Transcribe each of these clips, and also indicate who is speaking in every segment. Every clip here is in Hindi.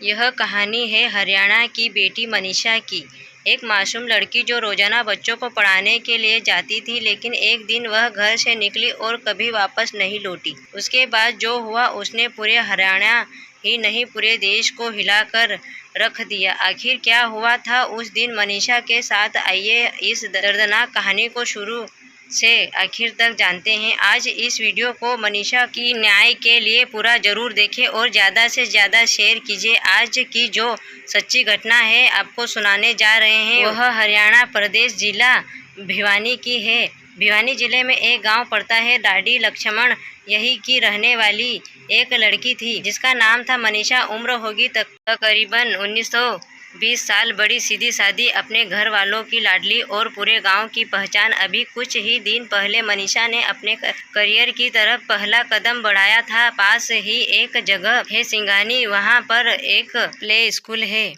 Speaker 1: यह कहानी है हरियाणा की बेटी मनीषा की। एक मासूम लड़की जो रोजाना बच्चों को पढ़ाने के लिए जाती थी, लेकिन एक दिन वह घर से निकली और कभी वापस नहीं लौटी। उसके बाद जो हुआ उसने पूरे हरियाणा ही नहीं पूरे देश को हिलाकर रख दिया। आखिर क्या हुआ था उस दिन मनीषा के साथ, आइए इस दर्दनाक कहानी को शुरू से आखिर तक जानते हैं। आज इस वीडियो को मनीषा की न्याय के लिए पूरा जरूर देखें और ज़्यादा से ज़्यादा शेयर कीजिए। आज की जो सच्ची घटना है आपको सुनाने जा रहे हैं वह हरियाणा प्रदेश जिला भिवानी की है। भिवानी जिले में एक गांव पड़ता है डाडी लक्ष्मण। यही की रहने वाली एक लड़की थी जिसका नाम था मनीषा। उम्र होगी तकरीबन 19-20 साल। बड़ी सीधी सादी, अपने घर वालों की लाडली और पूरे गांव की पहचान। अभी कुछ ही दिन पहले मनीषा ने अपने करियर की तरफ पहला कदम बढ़ाया था। पास ही एक जगह है सिंघानी, वहां पर एक प्ले स्कूल है।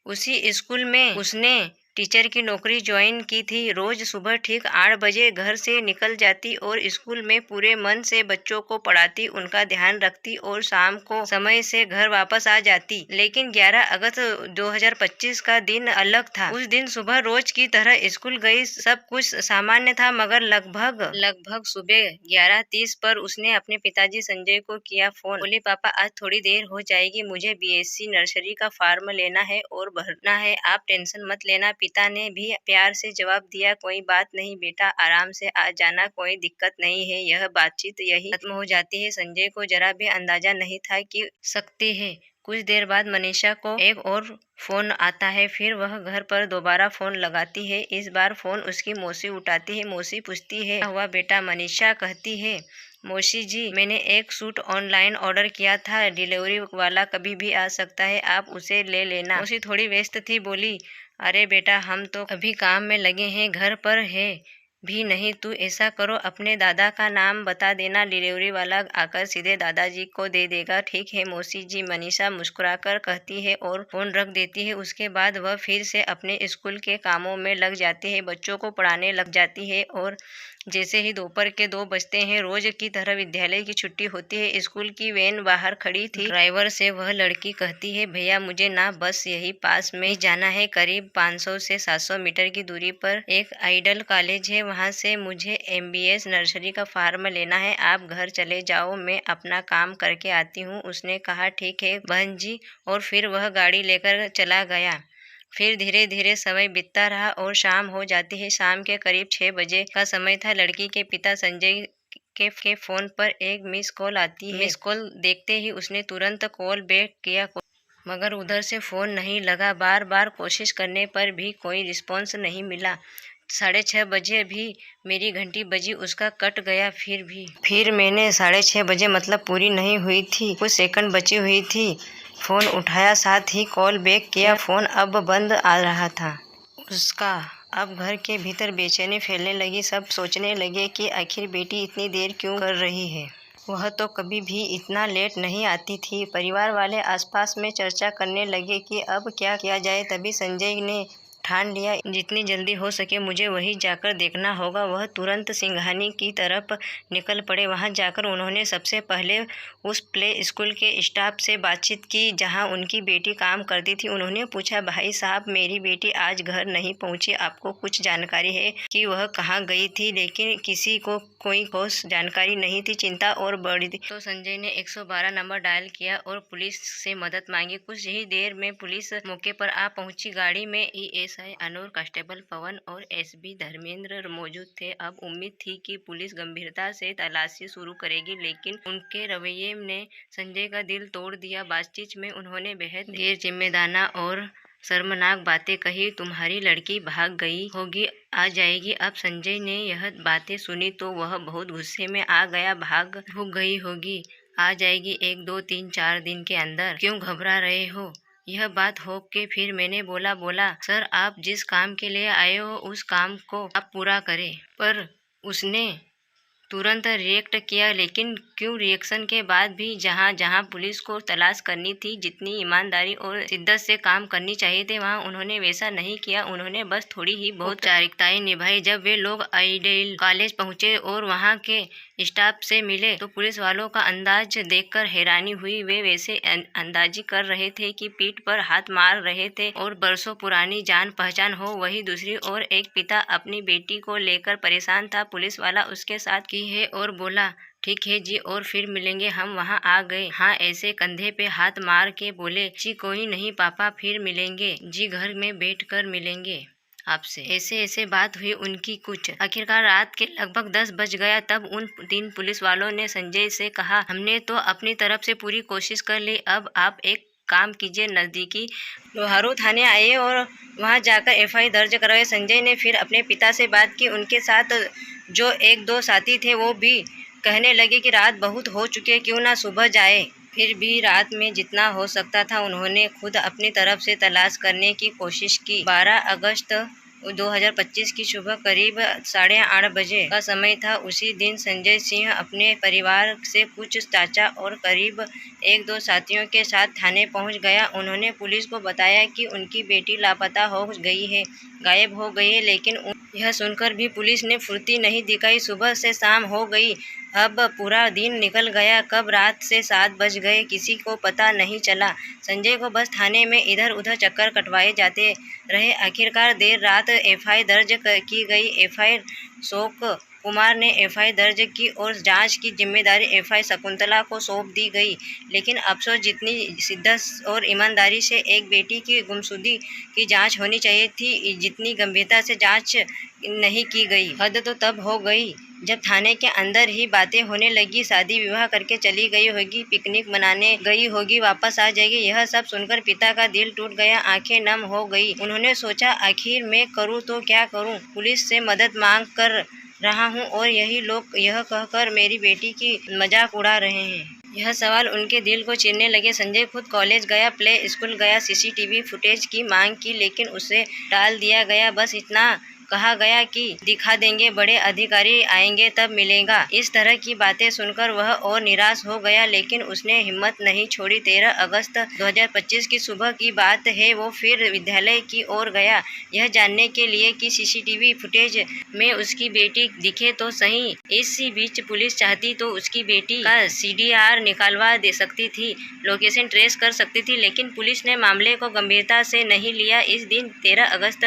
Speaker 1: उसी स्कूल में उसने टीचर की नौकरी ज्वाइन की थी। रोज सुबह ठीक 8 बजे घर से निकल जाती और स्कूल में पूरे मन से बच्चों को पढ़ाती, उनका ध्यान रखती और शाम को समय से घर वापस आ जाती। लेकिन 11 अगस्त 2025 का दिन अलग था। उस दिन सुबह रोज की तरह स्कूल गई। सब कुछ सामान्य था, मगर लगभग सुबह 11:30 पर उसने अपने पिताजी संजय को किया फोन। बोली, पापा आज थोड़ी देर हो जाएगी, मुझे बीएससी नर्सरी का फॉर्म लेना है और भरना है, आप टेंशन मत लेना। पिता ने भी प्यार से जवाब दिया, कोई बात नहीं बेटा, आराम से आ जाना, कोई दिक्कत नहीं है। यह बातचीत यही खत्म हो जाती है। संजय को जरा भी अंदाजा नहीं था कि सकती है। कुछ देर बाद मनीषा को एक और फोन आता है। फिर वह घर पर दोबारा फोन लगाती है। इस बार फोन उसकी मौसी उठाती है। मौसी पूछती है, क्या हुआ बेटा? मनीषा कहती है, मौसी जी, मैंने एक सूट ऑनलाइन ऑर्डर किया था, डिलीवरी वाला कभी भी आ सकता है, आप उसे ले लेना। मौसी थोड़ी व्यस्त थी, बोली, अरे बेटा हम तो अभी काम में लगे हैं, घर पर है भी नहीं। तू ऐसा करो, अपने दादा का नाम बता देना, डिलीवरी वाला आकर सीधे दादाजी को दे देगा। ठीक है मौसी जी, मनीषा मुस्कुराकर कहती है और फोन रख देती है। उसके बाद वह फिर से अपने स्कूल के कामों में लग जाती है, बच्चों को पढ़ाने लग जाती है। और जैसे ही दोपहर के 2 बजते हैं, रोज की तरह विद्यालय की छुट्टी होती है। स्कूल की वैन बाहर खड़ी थी। ड्राइवर से वह लड़की कहती है, भैया मुझे ना बस यही पास में ही जाना है, करीब 500 से 700 मीटर की दूरी पर एक आइडल कॉलेज है, वहाँ से मुझे एमबीएस नर्सरी का फॉर्म लेना है, आप घर चले जाओ, मैं अपना काम करके आती हूँ। उसने कहा, ठीक है बहन जी, और फिर वह गाड़ी लेकर चला गया। फिर धीरे धीरे समय बीतता रहा और शाम हो जाती है। शाम के करीब 6 बजे का समय था। लड़की के पिता संजय के फोन पर एक मिस कॉल आती है। मिस कॉल देखते ही उसने तुरंत कॉल बैक किया, मगर उधर से फोन नहीं लगा। बार बार कोशिश करने पर भी कोई रिस्पॉन्स नहीं मिला। 6:30 बजे भी मेरी घंटी बजी, उसका कट गया। फिर मैंने 6:30 बजे, मतलब पूरी नहीं हुई थी, कुछ सेकंड बची हुई थी, फोन उठाया, साथ ही कॉल बैक किया। फोन अब बंद आ रहा था उसका। अब घर के भीतर बेचैनी फैलने लगी। सब सोचने लगे कि आखिर बेटी इतनी देर क्यों कर रही है, वह तो कभी भी इतना लेट नहीं आती थी। परिवार वाले आसपास में चर्चा करने लगे कि अब क्या किया जाए। तभी संजय ने ठान लिया, जितनी जल्दी हो सके मुझे वहीं जाकर देखना होगा। वह तुरंत सिंघानी की तरफ निकल पड़े। वहां जाकर उन्होंने सबसे पहले उस प्ले स्कूल के स्टाफ से बातचीत की जहां उनकी बेटी काम करती थी। उन्होंने पूछा, भाई साहब मेरी बेटी आज घर नहीं पहुंची, आपको कुछ जानकारी है कि वह कहाँ गई थी? लेकिन किसी को कोई ठोस जानकारी नहीं थी। चिंता और बढ़ी तो संजय ने 112 नंबर डायल किया और पुलिस से मदद मांगी। कुछ ही देर में पुलिस मौके पर आ पहुंची। गाड़ी में एएसआई अनूर, कांस्टेबल पवन और एसपी धर्मेंद्र मौजूद थे। अब उम्मीद थी कि पुलिस गंभीरता से तलाशी शुरू करेगी, लेकिन उनके रवैये ने संजय का दिल तोड़ दिया। बातचीत में उन्होंने बेहद गैर जिम्मेदाराना और शर्मनाक बातें कही। तुम्हारी लड़की भाग गई होगी, आ जाएगी। अब संजय ने यह बातें सुनी तो वह बहुत गुस्से में आ गया। भाग गई होगी, आ जाएगी 1, 2, 3, 4 दिन के अंदर, क्यों घबरा रहे हो? यह बात हो के फिर मैंने बोला, सर आप जिस काम के लिए आए हो उस काम को आप पूरा करें। पर उसने तुरंत रिएक्ट किया, लेकिन क्यों रिएक्शन के बाद भी जहां जहां पुलिस को तलाश करनी थी, जितनी ईमानदारी और शिद्दत से काम करनी चाहिए थे, वहां उन्होंने वैसा नहीं किया। उन्होंने बस थोड़ी ही बहुत औपचारिकताएं निभाई। जब वे लोग आइडियल कॉलेज पहुंचे और वहां के स्टाफ से मिले तो पुलिस वालों का अंदाज देखकर हैरानी हुई। वे वैसे अंदाजी कर रहे थे कि पीठ पर हाथ मार रहे थे और बरसों पुरानी जान पहचान हो। वही दूसरी ओर एक पिता अपनी बेटी को लेकर परेशान था। पुलिस वाला उसके साथ की है और बोला, ठीक है जी, और फिर मिलेंगे। हम वहाँ आ गए। हाँ, ऐसे कंधे पे हाथ मार के बोले, जी कोई नहीं पापा, फिर मिलेंगे जी, घर में बैठ कर मिलेंगे आपसे। ऐसे ऐसे बात हुई उनकी कुछ। आखिरकार रात के लगभग 10 बज गया। तब उन 3 पुलिस वालों ने संजय से कहा, हमने तो अपनी तरफ से पूरी कोशिश कर ली, अब आप एक काम कीजिए, नज़दीकी लोहारू थाने आइए और वहां जाकर एफआईआर दर्ज करवाए। संजय ने फिर अपने पिता से बात की। उनके साथ जो 1-2 साथी थे वो भी कहने लगे कि रात बहुत हो चुकी है, क्यों ना सुबह जाए। फिर भी रात में जितना हो सकता था उन्होंने खुद अपनी तरफ से तलाश करने की कोशिश की। 12 अगस्त 2025 की सुबह करीब 8:30 बजे का समय था। उसी दिन संजय सिंह अपने परिवार से, कुछ चाचा और करीब 1-2 साथियों के साथ थाने पहुंच गया। उन्होंने पुलिस को बताया कि उनकी बेटी लापता हो गई है, गायब हो गई है, लेकिन यह सुनकर भी पुलिस ने फुर्ती नहीं दिखाई। सुबह से शाम हो गई, अब पूरा दिन निकल गया। कब रात से 7 बज गए किसी को पता नहीं चला। संजय को बस थाने में इधर उधर चक्कर कटवाए जाते रहे। आखिरकार देर रात एफआईआर दर्ज की गई। एफआईआर अशोक कुमार ने एफआईआर दर्ज की और जांच की जिम्मेदारी एफआईआर शकुंतला को सौंप दी गई। लेकिन अफसोस, जितनी शिद्दत और ईमानदारी से एक बेटी की गुमशुदगी की जांच होनी चाहिए थी, जितनी गंभीरता से जांच नहीं की गई। हद तो तब हो गई जब थाने के अंदर ही बातें होने लगी। शादी विवाह करके चली गई होगी, पिकनिक मनाने गई होगी, वापस आ जाएगी। यह सब सुनकर पिता का दिल टूट गया, आंखें नम हो गई। उन्होंने सोचा, आखिर मैं करूँ तो क्या करूँ? पुलिस से मदद मांग कर रहा हूँ और यही लोग यह कहकर मेरी बेटी की मजाक उड़ा रहे हैं। यह सवाल उनके दिल को चीरने लगे। संजय खुद कॉलेज गया, प्ले स्कूल गया, सीसीटीवी फुटेज की मांग की, लेकिन उसे टाल दिया गया। बस इतना कहा गया कि दिखा देंगे, बड़े अधिकारी आएंगे तब मिलेगा। इस तरह की बातें सुनकर वह और निराश हो गया, लेकिन उसने हिम्मत नहीं छोड़ी। 13 अगस्त 2025 की सुबह की बात है। वो फिर विद्यालय की ओर गया, यह जानने के लिए कि सीसीटीवी फुटेज में उसकी बेटी दिखे तो सही। इसी बीच पुलिस चाहती तो उसकी बेटी का सीडीआर निकालवा दे सकती थी, लोकेशन ट्रेस कर सकती थी, लेकिन पुलिस ने मामले को गंभीरता से नहीं लिया। इस दिन 13 अगस्त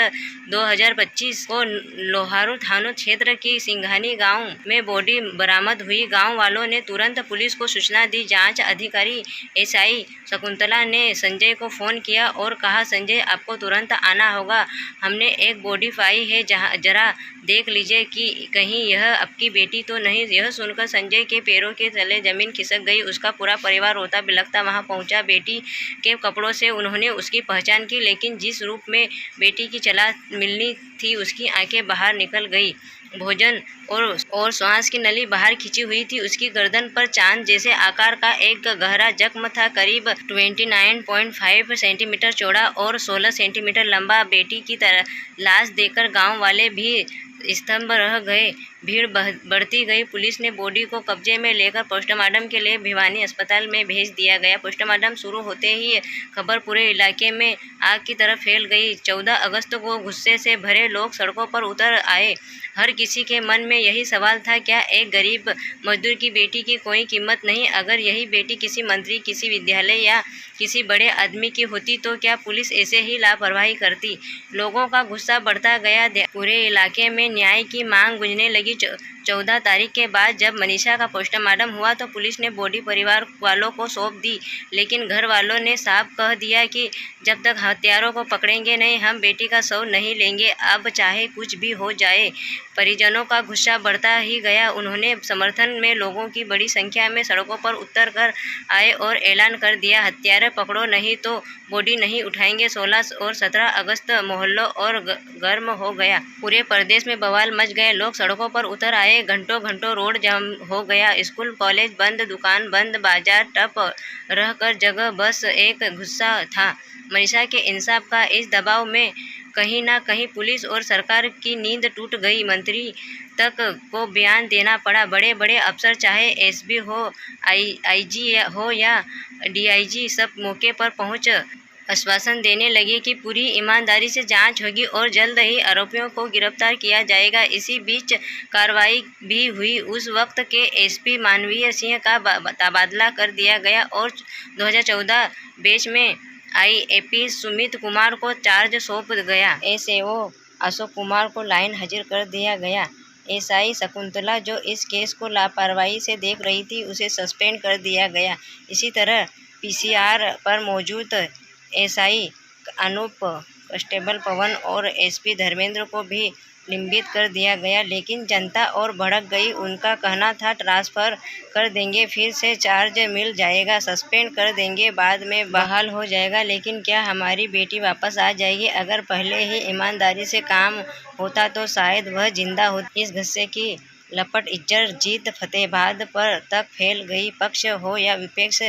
Speaker 1: 2025 को लोहारू थाना क्षेत्र की सिंघानी गांव में बॉडी बरामद हुई। गांव वालों ने तुरंत पुलिस को सूचना दी। जांच अधिकारी एसआई शकुंतला ने संजय को फोन किया और कहा, संजय आपको तुरंत आना होगा, हमने एक बॉडी पाई है, जरा देख लीजिए कि कहीं यह आपकी बेटी तो नहीं। यह सुनकर संजय के पैरों के तले जमीन खिसक गई। उसका पूरा परिवार रोता बिलखता वहां पहुंचा। बेटी के कपड़ों से उन्होंने उसकी पहचान की, लेकिन जिस रूप में बेटी की चला मिलनी थी उसकी आंखें बाहर निकल गई। भोजन और श्वास की नली बाहर खिंची हुई थी। उसकी गर्दन पर चांद जैसे आकार का एक गहरा जख्म था, करीब 29.5 सेंटीमीटर चौड़ा और 16 सेंटीमीटर लंबा। बेटी की तरह लाश देखकर गांव वाले भी स्तंभ रह गए। भीड़ बढ़ती गई। पुलिस ने बॉडी को कब्जे में लेकर पोस्टमार्टम के लिए भिवानी अस्पताल में भेज दिया गया। पोस्टमार्टम शुरू होते ही खबर पूरे इलाके में आग की तरह फैल गई। 14 अगस्त को गुस्से से भरे लोग सड़कों पर उतर आए। हर किसी के मन में यही सवाल था, क्या एक गरीब मजदूर की बेटी की कोई कीमत नहीं? अगर यही बेटी किसी मंत्री, किसी विद्यालय या किसी बड़े आदमी की होती तो क्या पुलिस ऐसे ही लापरवाही करती? लोगों का गुस्सा बढ़ता गया। पूरे इलाके में न्याय की मांग गूंजने लगी। 14 तारीख के बाद जब मनीषा का पोस्टमार्टम हुआ तो पुलिस ने बॉडी परिवार वालों को सौंप दी, लेकिन घर वालों ने साफ कह दिया कि जब तक हत्यारों को पकड़ेंगे नहीं, हम बेटी का शव नहीं लेंगे, अब चाहे कुछ भी हो जाए। परिजनों का गुस्सा बढ़ता ही गया। उन्होंने समर्थन में लोगों की बड़ी संख्या में सड़कों पर उतर कर आए और ऐलान कर दिया, हत्यारे पकड़ो नहीं तो बॉडी नहीं उठाएंगे। 16 और 17 अगस्त मोहल्लों और गर्म हो गया। पूरे प्रदेश में बवाल मच गए। लोग सड़कों पर उतर आए। घंटों घंटों रोड जाम हो गया। स्कूल कॉलेज बंद, दुकान बंद, बाजार ठप रहकर जगह बस एक गुस्सा था, मनीषा के इंसाफ का। इस दबाव में कहीं ना कहीं पुलिस और सरकार की नींद टूट गई। मंत्री तक को बयान देना पड़ा। बड़े बड़े अफसर चाहे एसपी हो, आईजी हो या डीआईजी, सब मौके पर पहुंच आश्वासन देने लगे कि पूरी ईमानदारी से जांच होगी और जल्द ही आरोपियों को गिरफ्तार किया जाएगा। इसी बीच कार्रवाई भी हुई। उस वक्त के एसपी मानवीय सिंह का तबादला कर दिया गया और 2014 बैच में आईएपी सुमित कुमार को चार्ज सौंप गया। एसएओ अशोक कुमार को लाइन हाजिर कर दिया गया। एसआई शकुंतला, जो इस केस को लापरवाही से देख रही थी, उसे सस्पेंड कर दिया गया। इसी तरह पीसीआर पर मौजूद एसआई अनूप, कांस्टेबल पवन और एसपी धर्मेंद्र को भी निलंबित कर दिया गया। लेकिन जनता और भड़क गई। उनका कहना था ट्रांसफ़र कर देंगे, फिर से चार्ज मिल जाएगा, सस्पेंड कर देंगे, बाद में बहाल हो जाएगा। लेकिन क्या हमारी बेटी वापस आ जाएगी? अगर पहले ही ईमानदारी से काम होता तो शायद वह जिंदा होती। इस गुस्से की लपट इज्जत जीत फतेहाबाद पर तक फैल गई। पक्ष हो या विपक्ष,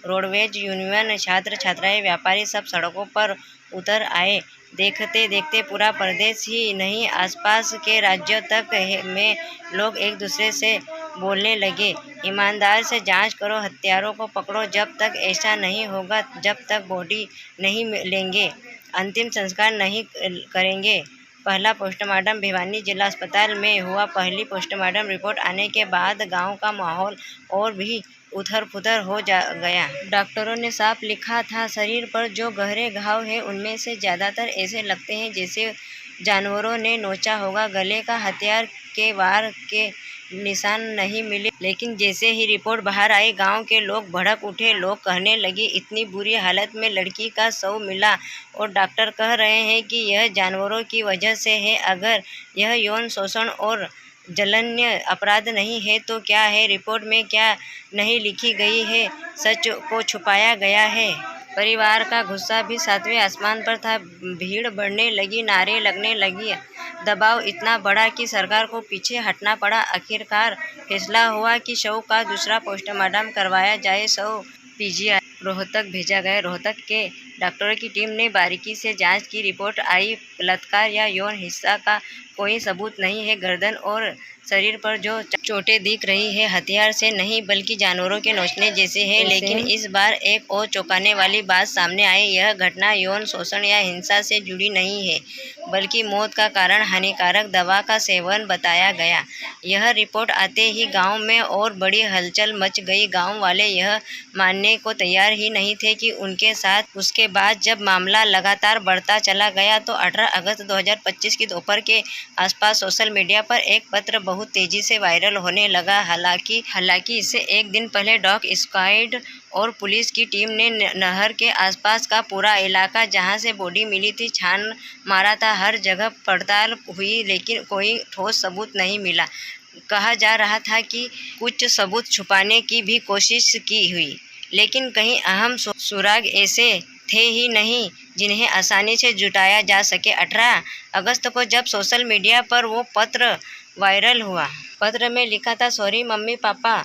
Speaker 1: रोडवेज यूनियन, छात्र छात्राएं, व्यापारी सब सड़कों पर उतर आए। देखते देखते पूरा प्रदेश ही नहीं, आसपास के राज्यों तक में लोग एक दूसरे से बोलने लगे, ईमानदार से जांच करो, हत्यारों को पकड़ो। जब तक ऐसा नहीं होगा, जब तक बॉडी नहीं लेंगे, अंतिम संस्कार नहीं करेंगे। पहला पोस्टमार्टम भिवानी जिला अस्पताल में हुआ। पहली पोस्टमार्टम रिपोर्ट आने के बाद गांव का माहौल और भी उथल-पुथल हो गया। डॉक्टरों ने साफ लिखा था, शरीर पर जो गहरे घाव हैं उनमें से ज़्यादातर ऐसे लगते हैं जैसे जानवरों ने नोचा होगा। गले का हथियार के वार के निशान नहीं मिले। लेकिन जैसे ही रिपोर्ट बाहर आई, गांव के लोग भड़क उठे। लोग कहने लगे, इतनी बुरी हालत में लड़की का शव मिला और डॉक्टर कह रहे हैं कि यह जानवरों की वजह से है। अगर यह यौन शोषण और जघन्य अपराध नहीं है तो क्या है? रिपोर्ट में क्या नहीं लिखी गई है? सच को छुपाया गया है। परिवार का गुस्सा भी सातवें आसमान पर था। भीड़ बढ़ने लगी, नारे लगने लगी। दबाव इतना बढ़ा कि सरकार को पीछे हटना पड़ा। आखिरकार फैसला हुआ कि शव का दूसरा पोस्टमार्टम करवाया जाए। शव पीजीआई रोहतक भेजा गया। रोहतक के डॉक्टरों की टीम ने बारीकी से जांच की। रिपोर्ट आई, बलात्कार या यौन हिंसा का कोई सबूत नहीं है। गर्दन और शरीर पर जो चोटें दिख रही है, हथियार से नहीं बल्कि जानवरों के नोचने जैसे है। लेकिन इस बार एक और चौंकाने वाली बात सामने आई। यह घटना यौन शोषण या हिंसा से जुड़ी नहीं है, बल्कि मौत का कारण हानिकारक दवा का सेवन बताया गया। यह रिपोर्ट आते ही गांव में और बड़ी हलचल मच गई। गांव वाले यह मानने को तैयार ही नहीं थे कि उनके साथ। उसके बाद जब मामला लगातार बढ़ता चला गया तो 18 अगस्त 2025 की दोपहर के आसपास सोशल मीडिया पर एक पत्र बहुत तेजी से वायरल होने लगा। हालांकि इससे एक दिन पहले डॉग स्क्वाड और पुलिस की टीम ने नहर के आसपास का पूरा इलाका जहां से बॉडी मिली थी छान मारा था। हर जगह पड़ताल हुई, लेकिन कोई ठोस सबूत नहीं मिला। कहा जा रहा था कि कुछ सबूत छुपाने की भी कोशिश की हुई, लेकिन कहीं अहम सुराग ऐसे थे ही नहीं जिन्हें आसानी से जुटाया जा सके। 18 अगस्त को जब सोशल मीडिया पर वो पत्र वायरल हुआ, पत्र में लिखा था, सॉरी मम्मी पापा,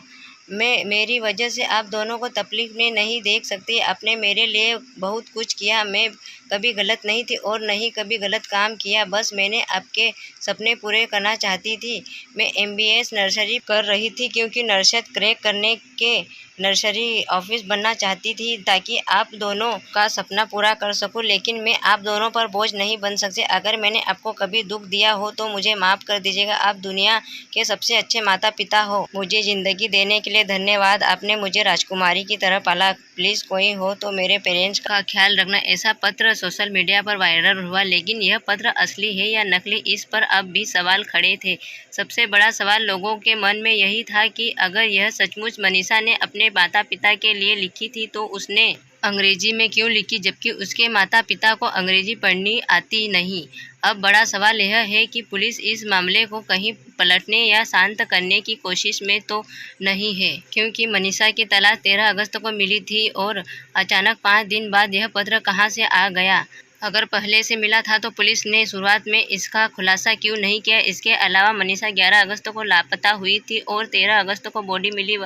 Speaker 1: मेरी वजह से आप दोनों को तकलीफ में नहीं देख सकती। आपने मेरे लिए बहुत कुछ किया। मैं कभी गलत नहीं थी और नहीं कभी गलत काम किया। बस मैंने आपके सपने पूरे करना चाहती थी। मैं MBA नर्सरी कर रही थी क्योंकि नर्सरी क्रैक करने के नर्सरी ऑफिस बनना चाहती थी ताकि आप दोनों का सपना पूरा कर सकूं। लेकिन मैं आप दोनों पर बोझ नहीं बन सकती। अगर मैंने आपको कभी दुख दिया हो तो मुझे माफ़ कर दीजिएगा। आप दुनिया के सबसे अच्छे माता पिता हो। मुझे ज़िंदगी देने के लिए धन्यवाद। आपने मुझे राजकुमारी की तरह पाला। प्लीज़ कोई हो तो मेरे पेरेंट्स का ख्याल रखना। ऐसा पत्र सोशल मीडिया पर वायरल हुआ। लेकिन यह पत्र असली है या नकली, इस पर अब भी सवाल खड़े थे। सबसे बड़ा सवाल लोगों के मन में यही था कि अगर यह सचमुच मनीषा ने अपने माता पिता के लिए लिखी थी तो उसने अंग्रेजी में क्यों लिखी, जबकि उसके माता पिता को अंग्रेजी पढ़नी आती नहीं। अब बड़ा सवाल यह है कि पुलिस इस मामले को कहीं पलटने या शांत करने की कोशिश में तो नहीं है, क्योंकि मनीषा की तलाश 13 अगस्त को मिली थी और अचानक 5 दिन बाद यह पत्र कहां से आ गया। अगर पहले से मिला था तो पुलिस ने शुरुआत में इसका खुलासा क्यों नहीं किया। इसके अलावा मनीषा 11 अगस्त को लापता हुई थी और 13 अगस्त को बॉडी मिली।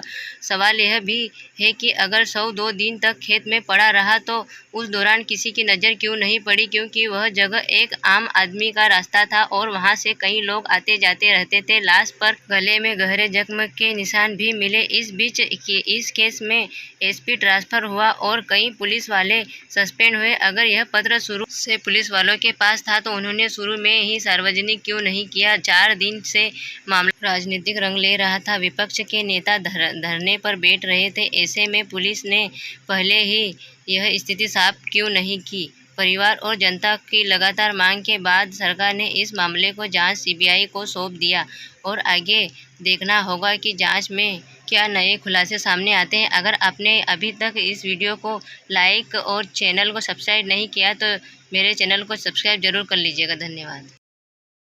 Speaker 1: सवाल यह भी है कि अगर शव 2 दिन तक खेत में पड़ा रहा तो उस दौरान किसी की नज़र क्यों नहीं पड़ी, क्योंकि वह जगह एक आम आदमी का रास्ता था और वहां से कई लोग आते जाते रहते थे। लाश पर गले में गहरे जख्म के निशान भी मिले। इस बीच इस केस में एसपी ट्रांसफर हुआ और कई पुलिस वाले सस्पेंड हुए। अगर यह पत्र शुरू से पुलिस वालों के पास था तो उन्होंने शुरू में ही सार्वजनिक क्यों नहीं किया। 4 दिन से मामला राजनीतिक रंग ले रहा था। विपक्ष के नेता धरने पर बैठ रहे थे। ऐसे में पुलिस ने पहले ही यह स्थिति साफ क्यों नहीं की। परिवार और जनता की लगातार मांग के बाद सरकार ने इस मामले को जांच सीबीआई को सौंप दिया और आगे देखना होगा कि जांच में क्या नए खुलासे सामने आते हैं। अगर आपने अभी तक इस वीडियो को लाइक और चैनल को सब्सक्राइब नहीं किया तो मेरे चैनल को सब्सक्राइब जरूर कर लीजिएगा। धन्यवाद।